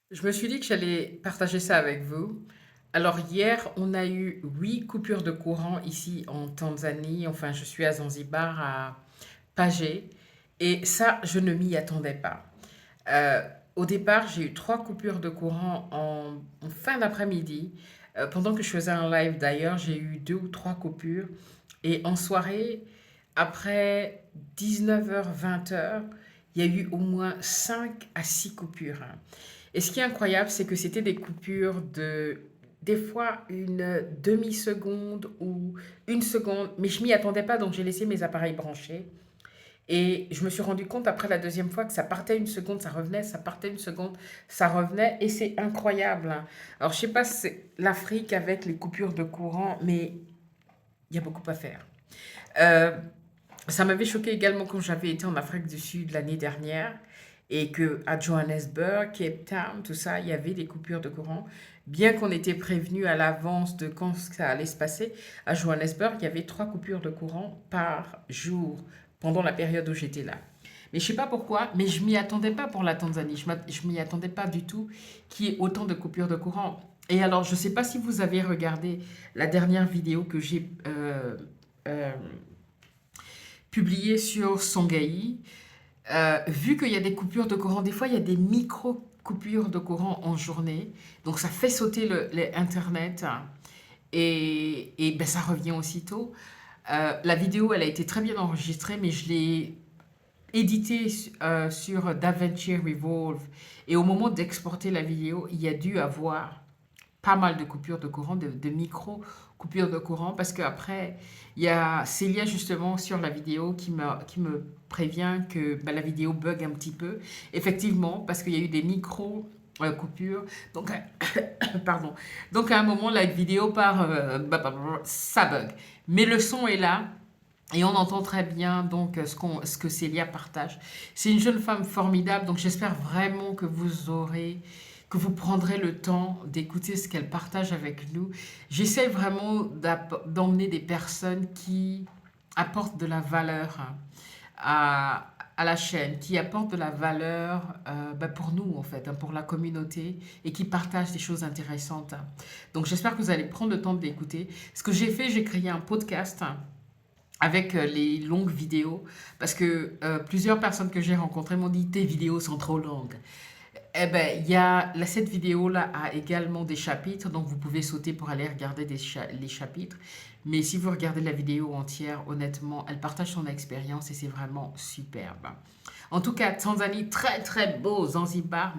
Je me suis dit que j'allais partager ça avec vous. Alors hier, on a eu 8 coupures de courant ici en Tanzanie. Enfin, je suis à Zanzibar, à Pagé. Et ça, je ne m'y attendais pas. Euh, Au départ, j'ai eu 3 coupures de courant en fin d'après-midi. Pendant que je faisais un live d'ailleurs, j'ai eu 2 ou 3 coupures. Et en soirée, après 19h, 20h, il y a eu au moins 5 à 6 coupures. Et ce qui est incroyable, c'est que c'était des coupures de des fois une demi-seconde ou une seconde, mais je m'y attendais pas, donc j'ai laissé mes appareils branchés. Et je me suis rendu compte après la deuxième fois que ça partait une seconde, ça revenait, ça partait une seconde, ça revenait, et c'est incroyable, hein. Alors je sais pas si c'est l'Afrique avec les coupures de courant, mais il y a beaucoup à faire. Euh, Ça m'avait choqué également quand j'avais été en Afrique du Sud l'année dernière et que à Johannesburg, Cape Town, tout ça, il y avait des coupures de courant. Bien qu'on était prévenu à l'avance de quand ça allait se passer, à Johannesburg, il y avait 3 coupures de courant par jour pendant la période où j'étais là. Mais je sais pas pourquoi, mais je m'y attendais pas pour la Tanzanie. Je m'y attendais pas du tout qu'il y ait autant de coupures de courant. Et alors, je sais pas si vous avez regardé la dernière vidéo que j'ai euh, publié sur Songhai. Vu qu'il y a des coupures de courant, des fois il y a des micro-coupures de courant en journée, donc ça fait sauter Internet, hein, et ben, ça revient aussitôt. La vidéo, elle a été très bien enregistrée, mais je l'ai éditée sur DaVinci Resolve. Et au moment d'exporter la vidéo, il y a dû avoir pas mal de coupures de courant, de micro-coupures de courant, parce qu'après, il y a Célia justement sur la vidéo qui me prévient que bah, la vidéo bug un petit peu. Effectivement, parce qu'il y a eu des micro-coupures. Donc, pardon. Donc, à un moment, la vidéo part, ça bug. Mais le son est là. Et on entend très bien donc ce que Célia partage. C'est une jeune femme formidable, donc j'espère vraiment que vous prendrez le temps d'écouter ce qu'elle partage avec nous. J'essaie vraiment d'emmener des personnes qui apportent de la valeur, hein, à la chaîne, qui apportent de la valeur bah, pour nous en fait, hein, pour la communauté, et qui partagent des choses intéressantes, hein. Donc j'espère que vous allez prendre le temps de l'écouter. Ce que j'ai fait, j'ai créé un podcast, hein, avec les longues vidéos, parce que plusieurs personnes que j'ai rencontrées m'ont dit tes vidéos sont trop longues. Eh ben, cette vidéo-là a également des chapitres, donc vous pouvez sauter pour aller regarder les chapitres. Mais si vous regardez la vidéo entière, honnêtement, elle partage son expérience et c'est vraiment superbe. En tout cas, Tanzanie, très très beau, Zanzibar.